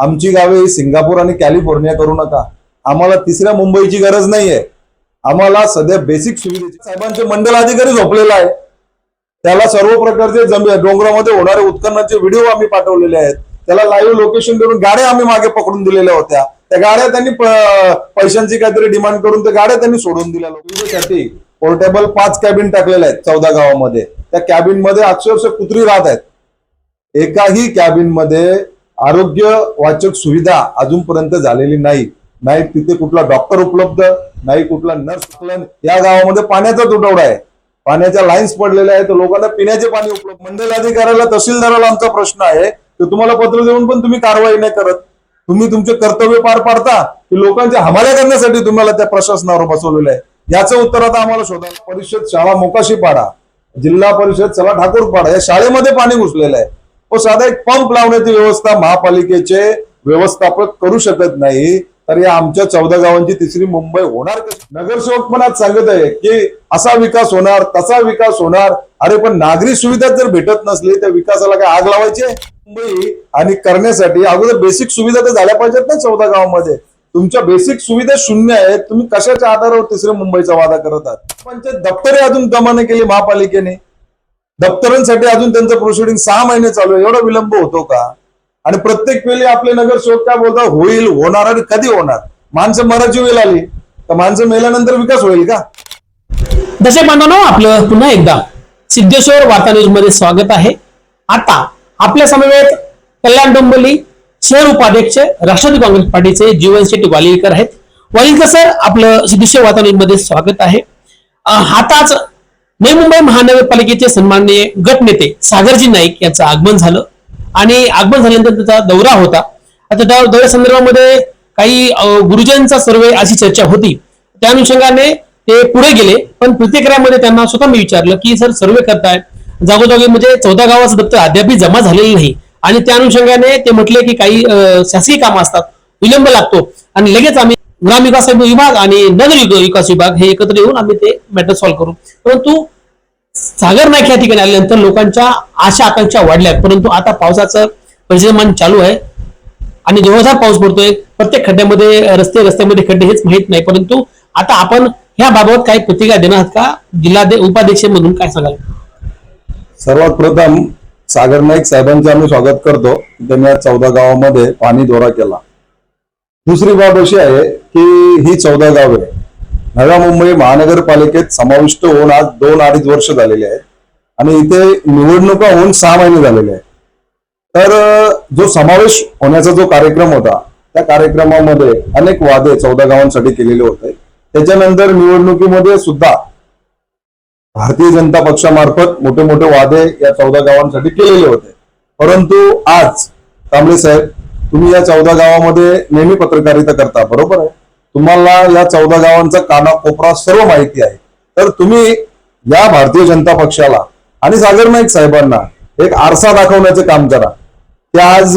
आमची गावे सिंगापूर आणि कॅलिफोर्निया करू नका। आम्हाला तिसऱ्या मुंबईची गरज नाहीये। आम्हाला सध्या बेसिक सुविधेची साहेबांचे मंडल अधिकारी झोपलेला आहे, त्याला सर्व प्रकारचे डोंगरामध्ये होणारे उत्खननाचे व्हिडिओ आम्ही पाठवलेले आहेत, त्याला लाईव्ह लोकेशन देऊन गाड्या आम्ही मागे पकडून दिलेल्या होत्या। त्या गाड्या त्यांनी पैशांची काहीतरी डिमांड करून त्या गाड्या त्यांनी सोडून दिल्या। सुविधेसाठी पोर्टेबल 5 कॅबिन टाकलेल्या आहेत 14 गावामध्ये। त्या कॅबिन मध्ये अक्षरशः कुत्री राहत आहेत। एकाही कॅबिन मध्ये आरोग्य वाचक सुविधा अजूनपर्यंत झालेली नाही। नाही तिथे कुठला डॉक्टर उपलब्ध, नाही कुठला नर्स उपलब्ध। या गावामध्ये पाण्याचा तुटवडा आहे, पाण्याच्या लाईन्स पडलेल्या आहेत, लोकांना पिण्याचे पाणी उपलब्ध। मंडल अधिकाऱ्याला तहसीलदाराला आमचा प्रश्न आहे की तुम्हाला पत्र देऊन पण तुम्ही कारवाई नाही करत। तुम्ही तुमचे कर्तव्य पार पाडता की लोकांच्या हमाल्या करण्यासाठी तुम्हाला त्या प्रशासनावर बसवलेलं आहे? याचं उत्तर आता आम्हाला शोधायला। परिषद शाळा मोकाशीपाडा, जिल्हा परिषद शाळा ठाकूरपाडा या शाळेमध्ये पाणी घुसलेलं आहे। व साधा एक पंप लावण्याची व्यवस्था महापालिकेचे व्यवस्थापक करू शकत नाही, तर या आमच्या 14 गावांची तिसरी मुंबई होणार कशी? नगरसेवक पण आज सांगत आहे की असा विकास होणार, तसा विकास होणार। अरे पण नागरी सुविधा जर भेटत नसली तर विकासाला काय आग लावायची? मुंबई आणि करण्यासाठी अगोदर बेसिक सुविधा तर झाल्या पाहिजेत ना 14 गावांमध्ये। तुमच्या बेसिक सुविधा शून्य आहेत, तुम्ही कशाच्या आधारावर तिसऱ्या मुंबईचा वादा करत आहात? पंचायत दप्तरे अजून जमा नाही केली महापालिकेने, दप्तरांसाठी अजून त्यांचं प्रोसिडिंग 6 महिने चालू आहे। एवढा विलंब होतो का? आणि प्रत्येक वेळी आपले नगरसेवक काय बोलतात, होईल, होणार आणि कधी होणार? माणसं मराठी वेळ आली तर माणसं मेल्यानंतर विकास होईल का? दर्शक बांधवांनो, आपलं पुन्हा एकदा सिद्धेश्वर वार्ता न्यूज मध्ये स्वागत आहे। आता आपल्या समवेत कल्याण डोंबिवली शहर उपाध्यक्ष राष्ट्रवादी काँग्रेस पार्टीचे जीवन शेट्टी वालीलकर आहेत। वालीलकर सर, आपलं सिद्धेश्वर वार्ता न्यूज मध्ये स्वागत आहे। आताच नवी मुंबई महानगरपालिकेचे सन्माननीय गटनेते सागरजी नाईक यांचं आगमन झालं आणि आगमन झाल्यानंतर त्याचा दौरा होता। आता त्या दौऱ्या संदर्भामध्ये काही गुरुजनांचा सर्वे अशी चर्चा होती, त्या अनुषंगाने ते पुढे गेले। पण प्रतिक्रियामध्ये त्यांना स्वतः मी विचारलं की सर, सर्वे करतायत जागोजागी, म्हणजे 14 गावाचं दप्तर अद्यापही जमा झालेलं नाही आणि त्या अनुषंगाने ते म्हटले की काही शासकीय कामं असतात, विलंब लागतो आणि लगेच आम्ही ग्रामविकास विभाग आणि नगर विकास विभाग हे एकत्र येऊन आम्ही ते मॅटर सॉल्व्ह करू। परंतु सागर नाईक या ठिकाणी आल्यानंतर लोकांच्या आशा आकांक्षा वाढल्यात, परंतु आता पावसाचं परिमाण चालू आहे आणि जोरदार पाऊस पडतोय। प्रत्येक खड्ड्यामध्ये रस्त्यामध्ये खड्डे हेच माहित नाही, परंतु आता आपण ह्या बाबत काही प्रतिक्रिया देणार आहात का? जिल्हा उपाध्यक्ष म्हणून काय सांगाल? सर्वात प्रथम सागर नाईक साहेबांचे आम्ही स्वागत करतो, त्यांनी आज 14 गावामध्ये पाणी दौरा केला। दुसरी बाब अशी आहे की ही 14 गावे नव्या मुंबई महानगरपालिकेत समाविष्ट होऊन आज 2-2.5 वर्ष झालेले आहेत आणि इथे निवडणुका होऊन 6 महिने झालेले आहेत। तर जो समावेश होण्याचा जो कार्यक्रम होता, त्या कार्यक्रमामध्ये अनेक वादे 14 गावांसाठी केलेले होते। त्याच्यानंतर निवडणुकीमध्ये सुद्धा भारतीय जनता पक्षामार्फत मोठे मोठे वादे या 14 गावांसाठी केलेले होते। परंतु आज कांबळे साहेब, तुम्ही या 14 गावामध्ये नेहमी पत्रकारिता करता, बरोबर आहे? तुम्हाला या 14 गावांचा कानाकोपरा सर्व माहिती आहे। तर तुम्ही या भारतीय जनता पक्षाला आणि सागर नाईक साहेबांना एक आरसा दाखवण्याचे काम करा की आज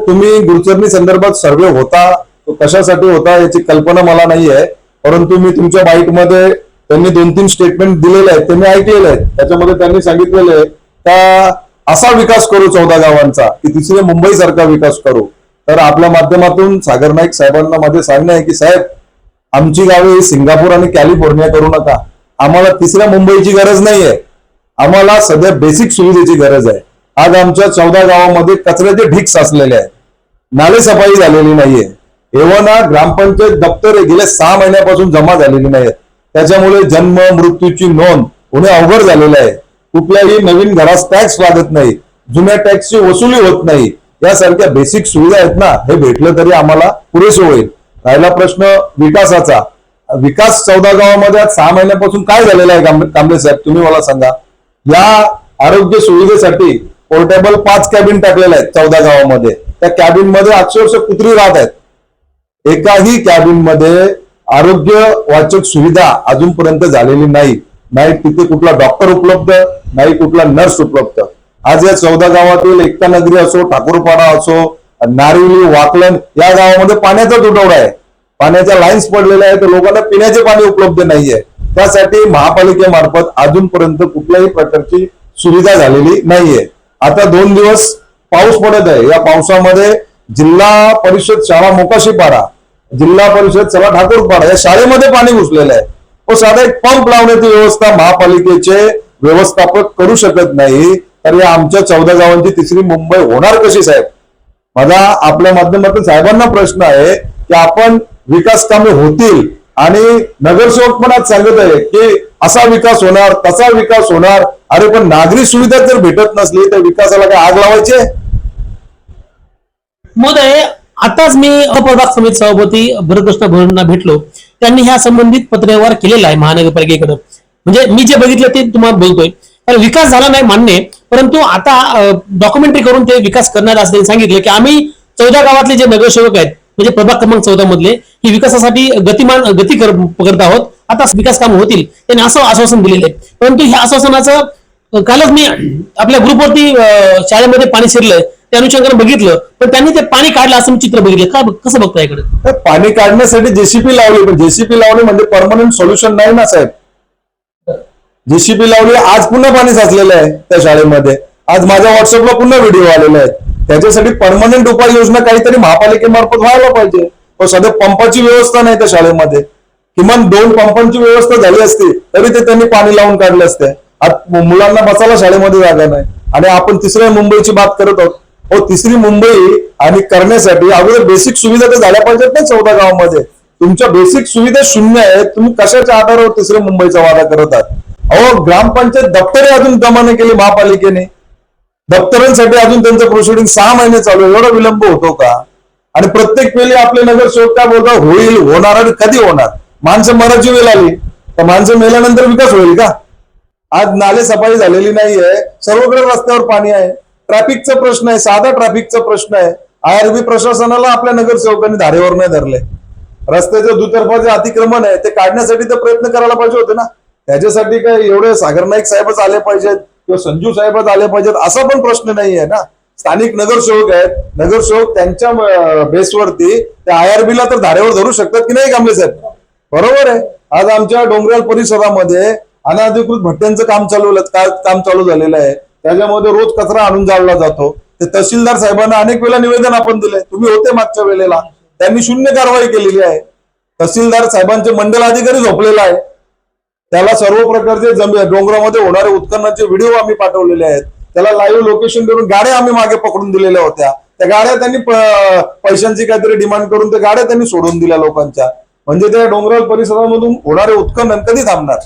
तुम्ही गुरुचरणी संदर्भात सर्वे होता, तो कशासाठी होता याची कल्पना मला नाही आहे, परंतु मी तुमच्या बाईटमध्ये त्यांनी 2-3 स्टेटमेंट दिलेले आहेत, त्यांनी ऐकलेले आहेत। त्याच्यामध्ये त्यांनी सांगितलेले आहे का असा विकास करू 14 गावांचा की तिसऱ्या मुंबई सारखा विकास करू। तर आपल्या माध्यमातून सागर नाईक साहेबांना माझे सांगणे आहे की साहेब, आमची गावे सिंगापूर आणि कॅलिफोर्निया करू नका। आम्हाला तिसऱ्या मुंबईची गरज नाहीये, आम्हाला सध्या बेसिक सुविधेची गरज आहे। आज आमच्या 14 गावामध्ये कचऱ्याचे ढीग साचलेले आहेत, नाले सफाई झालेली नाहीये, एवढा ग्रामपंचायत दप्तरे गेल्या 6 महिन्यापासून जमा झालेली नाहीत। त्याच्यामुळे जन्म मृत्यूची नोंद होणे अवघड झालेलं आहे। कुठल्याही नवीन घरास टॅक्स लागत नाही, जुन्या टॅक्सची वसुली होत नाही। यासारख्या बेसिक सुविधा आहेत ना, हे भेटलं तरी आम्हाला पुरेसे होईल। राहिला प्रश्न विकासाचा, विकास 14 गावामध्ये आज 6 महिन्यापासून काय झालेला आहे कांबळे साहेब, तुम्ही मला सांगा। या आरोग्य सुविधेसाठी पोर्टेबल 5 कॅबिन टाकलेल्या आहेत 14 गावामध्ये। त्या कॅबिन मध्ये अक्षरशः कुत्री राहत आहेत। एकाही कॅबिन मध्ये आरोग्य वाचक सुविधा अजूनपर्यंत झालेली नाही। नाही तिथे कुठला डॉक्टर उपलब्ध, नाही कुठला नर्स उपलब्ध। आज या 14 गावातील एकता नगरी असो, ठाकूरपाडा असो, नारिवली, वाकलन या गावामध्ये पाण्याचा तुटवडा आहे, पाण्याच्या लाईन्स पडलेल्या आहेत, लोकांना पिण्याचे पाणी उपलब्ध नाहीये। त्यासाठी महापालिकेमार्फत अजूनपर्यंत कुठल्याही प्रकारची सुविधा झालेली नाहीये। आता 2 दिवस पाऊस पडत आहे, या पावसामध्ये जिल्हा परिषद शाळा मोकाशीपाडा, जिल्हा परिषद शाळा ठाकूरपाडा या शाळेमध्ये पाणी घुसलेलं आहे. व साधा एक पंप लावण्याची व्यवस्था महापालिकेचे व्यवस्थापक करू शकत नाही, तर या आमच्या 14 गावांची तिसरी मुंबई होणार कशी साहेब? माझा आपल्या माध्यमातून साहेबांना प्रश्न आहे की आपण विकास कामे होतील आणि नगरसेवक पण आज सांगत आहे की असा विकास होणार तसा विकास होणार. अरे पण नागरी सुविधा जर भेटत नसली तर विकासाला काय आग लावायची आहे? महोदय, आताच मी अप्रभाग समिती सभापती भरतकृष्ण भोरेंना भेटलो. त्यांनी ह्या संबंधित पत्रव्यवहार केलेला आहे महानगरपालिकेकडे. म्हणजे मी जे बघितलं ते तुम्हाला बोलतोय. तर विकास झाला नाही मान्य, परंतु आता डॉक्युमेंटरी करून ते विकास करणार असल्याने सांगितलं की आम्ही 14 गावातले जे नगरसेवक आहेत म्हणजे प्रभाग क्रमांक 14 मधले ही विकासासाठी गती करत आहोत. आता विकास कामं होतील त्यांनी असं आश्वासन दिलेलं आहे. परंतु ह्या आश्वासनाचं कालच मी आपल्या ग्रुपवरती शाळेमध्ये पाणी शिरलंय त्या अनुषंगाने बघितलं, पण त्यांनी ते पाणी काढलं असं मी चित्र बघितलं. का कसं बघता इकडे? तर पाणी काढण्यासाठी जेसीपी लावली, पण जेसीपी लावली म्हणजे परमनंट सोल्युशन नाही ना साहेब. जेसीपी लावली, आज पुन्हा पाणी साचलेलं आहे त्या शाळेमध्ये. आज माझ्या व्हॉट्सअपला पुन्हा व्हिडिओ आलेले आहेत. त्याच्यासाठी परमनंट उपाययोजना काहीतरी महापालिकेमार्फत व्हायला पाहिजे. पण सध्या पंपाची व्यवस्था नाही त्या शाळेमध्ये. किमान 2 पंपांची व्यवस्था झाली असती तरी ते त्यांनी पाणी लावून काढले असते. आज मुलांना बसायला शाळेमध्ये जागा नाही आणि आपण तिसऱ्या मुंबईची बात करत आहोत. हो, तिसरी मुंबई आणि करण्यासाठी अगोदर बेसिक सुविधा तर झाल्या पाहिजेत ना 14 गावामध्ये. तुमच्या बेसिक सुविधा शून्य आहेत. तुम्ही कशाच्या आधारावर तिसऱ्या मुंबईचा वादा करत आहात? अहो, ग्रामपंचायत दप्तरे अजून जमा नाही केली महापालिकेने. दप्तरांसाठी अजून त्यांचं प्रोसिडिंग 6 महिने चालू आहे. एवढा विलंब होतो का? आणि प्रत्येक वेळी आपले नगरसेवक काय बोलतात, होईल, होणार आणि कधी होणार? माणसं मराठी वेळ आली तर माणसं मेल्यानंतर विकास होईल का? आज नाले सफाई झालेली नाहीये, सर्वकडे रस्त्यावर पाणी आहे. ट्रॅफिकचा प्रश्न आहे, साधा ट्रॅफिकचा प्रश्न आहे. IRB प्रशासनाला आपल्या नगरसेवकांनी धारेवर नाही धरले. रस्त्याचे दुतर्फाचे अतिक्रमण आहे ते काढण्यासाठी तर प्रयत्न करायला पाहिजे होते ना. त्याच्यासाठी काय एवढे सागर नाईक साहेबच आले पाहिजेत किंवा संजू साहेबच आले पाहिजेत असा पण प्रश्न नाहीये ना. स्थानिक नगरसेवक आहेत, नगरसेवक त्यांच्या बेसवरती त्या IRB ला तर धारेवर धरू शकतात की नाही कांबळे साहेब? बरोबर आहे. आज आमच्या डोंगराळ परिसरामध्ये अनधिकृत भट्ट्यांचं काम चालू झालेलं आहे. त्याच्यामध्ये रोज कचरा आणून जाळला जातो. ते तहसीलदार साहेबांना अनेक वेळा निवेदन आपण दिले, तुम्ही होते मागच्या वेळेला, त्यांनी शून्य कारवाई केलेली आहे. तहसीलदार साहेबांचे मंडल अधिकारी झोपलेला आहे. त्याला सर्व प्रकारचे डोंगरामध्ये होणारे उत्खननाचे व्हिडिओ आम्ही पाठवलेले आहेत. त्याला लाईव्ह लोकेशन देऊन गाड्या आम्ही मागे पकडून दिलेल्या होत्या. त्या गाड्या त्यांनी पैशांची काहीतरी डिमांड करून त्या गाड्या त्यांनी सोडून दिल्या लोकांच्या. म्हणजे त्या डोंगराळ परिसरामधून होणारे उत्खनन कधी थांबणार?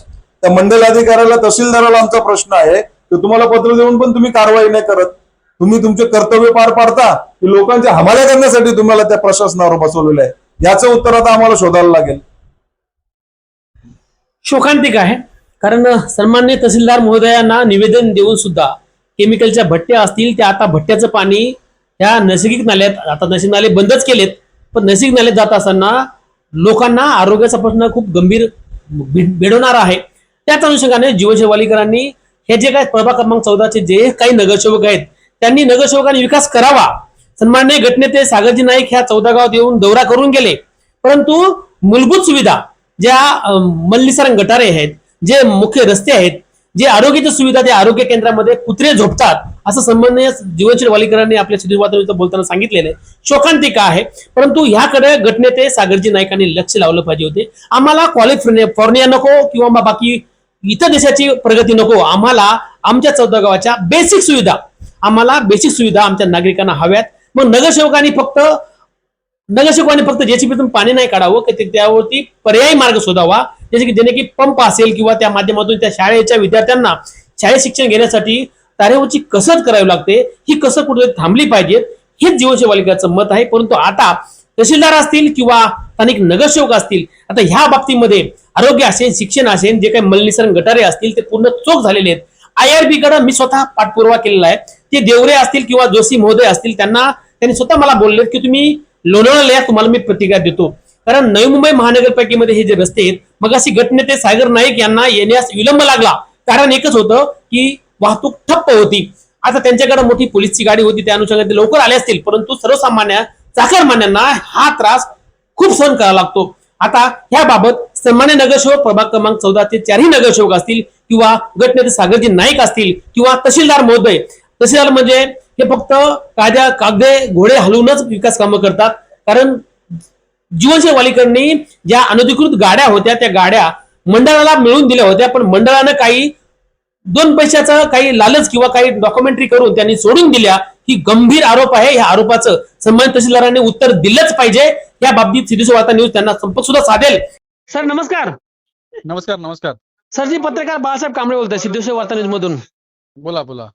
त्या मंडल अधिकाऱ्याला, तहसीलदाराला आमचा प्रश्न आहे की तुम्हाला पत्र देऊन पण तुम्ही कारवाई नाही करत. तुम्ही तुमचे कर्तव्य पार पाडता की लोकांच्या हमाल्या करण्यासाठी तुम्हाला त्या प्रशासनावर बसवलेलं आहे? याचं उत्तर आता आम्हाला शोधायला लागेल. शोकांतिक आहे, कारण सन्माननीय तहसीलदार महोदयांना निवेदन देऊन सुद्धा केमिकलच्या भट्ट्या असतील त्या आता भट्ट्याचं पाणी ह्या नैसर्गिक नाल्यात, आता नैसर्गिक नाले बंदच केलेत, पण नैसर्गिक नाल्यात जात असताना लोकांना आरोग्याचा प्रश्न खूप गंभीर भेडवणार आहे. त्याच अनुषंगाने जीवनशैली वालीकरांनी हे जे काही प्रभाग क्रमांक 14चे जे काही नगरसेवक आहेत त्यांनी नगरसेवकांनी विकास करावा. सन्माननीय गटनेते सागरजी नाईक ह्या 14 गावात येऊन दौरा करून गेले, परंतु मूलभूत सुविधा ज्या मल्लीसरंग गटारे आहेत, जे मुख्य रस्ते आहेत, जे आरोग्याची सुविधा, त्या आरोग्य केंद्रामध्ये कुत्रे झोपतात असं सन्माननीय जीवनशैली वालीकरांनी आपल्या शिरीष वातावरणात बोलताना सांगितलेलं आहे. शोकांतिक आहे, परंतु ह्याकडे गटनेते सागरजी नाईकांनी लक्ष लावलं पाहिजे होते. आम्हाला कॅलिफोर्निया नको किंवा बाकी इतर देशाची प्रगती नको, आम्हाला आमच्या 14 गावाच्या बेसिक सुविधा, आम्हाला बेसिक सुविधा आमच्या नागरिकांना हव्यात. मग नगरसेवकांनी फक्त जेसीबीतून पाणी नाही काढावं, की त्यावरती पर्यायी मार्ग शोधावा, जेणे की पंप असेल किंवा त्या माध्यमातून त्या शाळेच्या विद्यार्थ्यांना शाळेत शिक्षण घेण्यासाठी तारेवरची कसरत करावी लागते, ही कसरत कुठेतरी थांबली पाहिजे, हेच जीवनशैली वालीकरांचं मत आहे. परंतु आता तहसीलदार असतील किंवा स्थानिक नगरसेवक असतील, आता ह्या बाबतीमध्ये आरोग्य असेल, शिक्षण असेल, जे काही मल्लीसरंग गटारे असतील ते पूर्ण चोख झालेले आहेत. IRB कडे मी स्वतः पाठपुरावा केलेला आहे. ते देवरे असतील किंवा जोशी महोदय असतील, त्यांनी स्वतः मला बोलले की तुम्ही लोणावळ्याला या, तुम्हाला मी प्रतिक्रिया देतो. कारण नवी मुंबई महानगरपालिकेमध्ये हे जे रस्ते आहेत, मग अशी गटनेते सागर नाईक यांना येण्यास विलंब लागला. कारण एकच होतं की वाहतूक ठप्प होती. आता त्यांच्याकडे मोठी पोलीसची गाडी होती, त्या अनुषंगाने ते लवकर आले असतील, परंतु सर्वसामान्य चाकरमान्यांना हा त्रास खूप सहन करावा लागतो. आता ह्याबाबत सन्मान्य नगरसेवक प्रभाग क्रमांक 14 चे 4ही नगरसेवक असतील किंवा गटनेते सागरजी नाईक असतील किंवा तहसीलदार महोदय, तहसीलदार म्हणजे हे फक्त कागदे घोडे हलवूनच विकास कामं करतात. कारण जीवनशैली वालीकरांनी ज्या अनधिकृत गाड्या होत्या त्या गाड्या मंडळाला मिळवून दिल्या होत्या, पण मंडळानं काही 2 पैशाचा काही लालच किंवा काही डॉक्युमेंटरी करून त्यांनी सोडून दिल्या. ही गंभीर आरोप आहे. या आरोपाचं संबंधित तहसीलदारांनी उत्तर दिलंच पाहिजे. या बाबतीत सिद्धेश्वर वार्ता न्यूज त्यांना संपर्क सुद्धा साधेल. सर नमस्कार. नमस्कार नमस्कार. सर जी पत्रकार बाळासाहेब कांबळे बोलतात सिद्धेश्वर वार्ता न्यूज मधून. बोला बोला.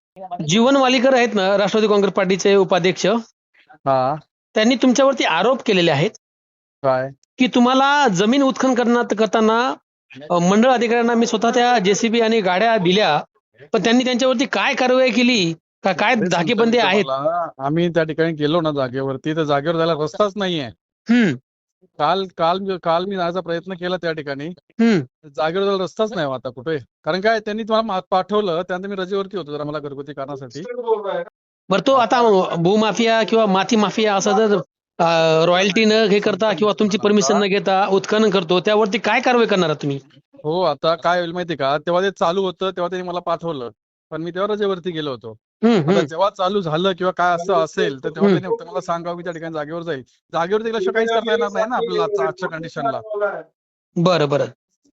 जीवन वालीकर आहेत ना, राष्ट्रवादी काँग्रेस पार्टीचे उपाध्यक्ष, हा त्यांनी तुमच्यावरती आरोप केलेले आहेत काय की तुम्हाला जमीन उत्खनन करताना मंडळ अधिकाऱ्यांना मी स्वतः त्या जेसीबी आणि गाड्या दिल्या, पण त्यांनी त्यांच्यावरती काय कारवाई केली का काय धाकेबंदी आहेत? आम्ही त्या ठिकाणी गेलो ना जागेवरती, तर जागेवर जायला रस्ताच नाहीये. हम्म काल काल काल मी जायचा प्रयत्न केला त्या ठिकाणी, हम्म जागेवर जायला रस्ताच नाही आता कुठे. कारण काय त्यांनी तुम्हाला पाठवलं, त्यानंतर मी रजेवरती होतो जरा मला घरगुती कारणासाठी. बरं, तो आता भूमाफिया किंवा माती माफिया असं जर रॉयल्टी न हे करता किंवा तुमची परमिशन न घेता उत्खनन करतो, त्यावरती काय कारवाई करणार आहात तुम्ही? हो, आता काय होईल माहिती का, तेव्हा ते चालू होतं तेव्हा त्यांनी मला पाठवलं, पण मी तेव्हा रजेवरती गेलो होतो. आता जेव्हा चालू झालं किंवा काय असं असेल तर तेव्हा त्यांनी फक्त मला सांगावं की त्या ठिकाणी जागेवर जाईल. जागेवर गेल्याशिवाय काहीच करता येणार नाही ना आपल्याला आजच्या कंडिशनला. बरं बरं,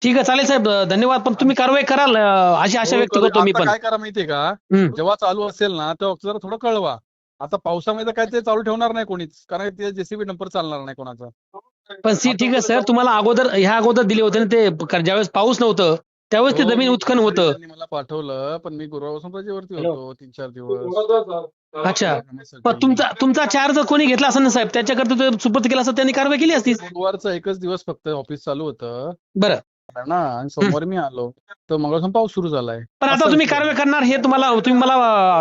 ठीक आहे, चालेल साहेब, धन्यवाद. पण तुम्ही कारवाई कराल अशी आशा व्यक्त करतो मी आता पण. काय करा माहितीये का, जेव्हा चालू असेल ना तेव्हा जरा थोडं कळवा. आता पावसामध्ये काय ते चालू ठेवणार नाही कोणीच, कारण ते जेसीबी नंबर चालणार नाही कोणाचा. पण ठीक आहे सर, तुम्हाला ह्या अगोदर दिले होते ना ते, ज्यावेळेस पाऊस नव्हतं त्यावेळेस ते हो, जमीन उत्खनन होतं. त्यांनी मला पाठवलं, पण मी गुरुवारपासून रजेवरती होतो 3-4 दिवस. अच्छा, पण तुमचा चार्ज कोणी घेतला असेल ना साहेब, त्याच्याकरता तो सुपूर्द केला असता, त्यांनी कारवाई केली असती. गुरुवारचा एकच दिवस फक्त ऑफिस चालू होतं बरं ना, आणि सोमवारी मी आलो तर मंगळवारपासून पाऊस सुरू झालाय. पण आता तुम्ही कारवाई करणार हे तुम्ही मला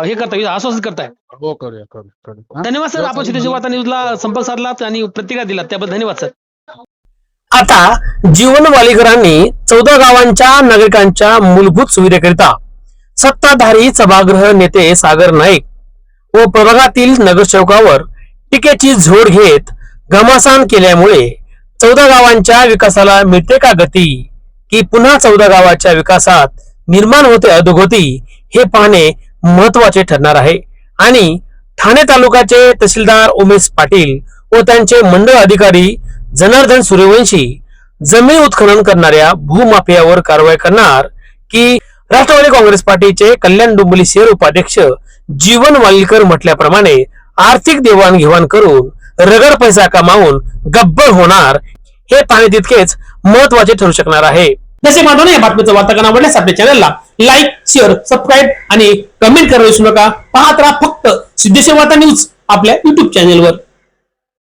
हे करताय, आश्वासन करताय. हो, करूया करूया. धन्यवाद सर, आपण सिद्धेश्वर वार्ता न्यूजला संपर्क साधलात आणि प्रतिक्रिया दिलात त्याबद्दल धन्यवाद सर. आता जीवन वालीकरांनी 14 गावांच्या नागरिकांच्या मूलभूत सुविधेकरिता सत्ताधारी सभागृह नेते सागर नाईक व प्रभागातील नगरसेवकावर टीकेची झोड घेत घमासान केल्यामुळे 14 गावांच्या विकासाला मिळते का गती, की पुन्हा 14 गावाच्या विकासात निर्माण होते अधोगती, हे पाहणे महत्वाचे ठरणार आहे. आणि ठाणे तालुक्याचे तहसीलदार उमेश पाटील व त्यांचे मंडळ अधिकारी जनार्दन सूर्यवंशी जमीन उत्खनन करणाऱ्या भूमाफियावर कारवाई करणार, की राष्ट्रवादी काँग्रेस पार्टीचे कल्याण डोंबिवली शहर उपाध्यक्ष जीवन वालीकर म्हटल्याप्रमाणे आर्थिक देवाणघेवाण करून रगड पैसा कमावून गब्बर होणार, हे पाहणे तितकेच महत्वाचे ठरू शकणार आहे. जसे बांधवांनो, या बातमीचं वार्तांकन आवडल्यास आपल्या चॅनलला लाईक, शेअर, सबस्क्राईब आणि कमेंट करायला विसरू नका. पाहत राहा फक्त सिद्धेश्वर वार्ता न्यूज आपल्या युट्यूब चॅनलवर.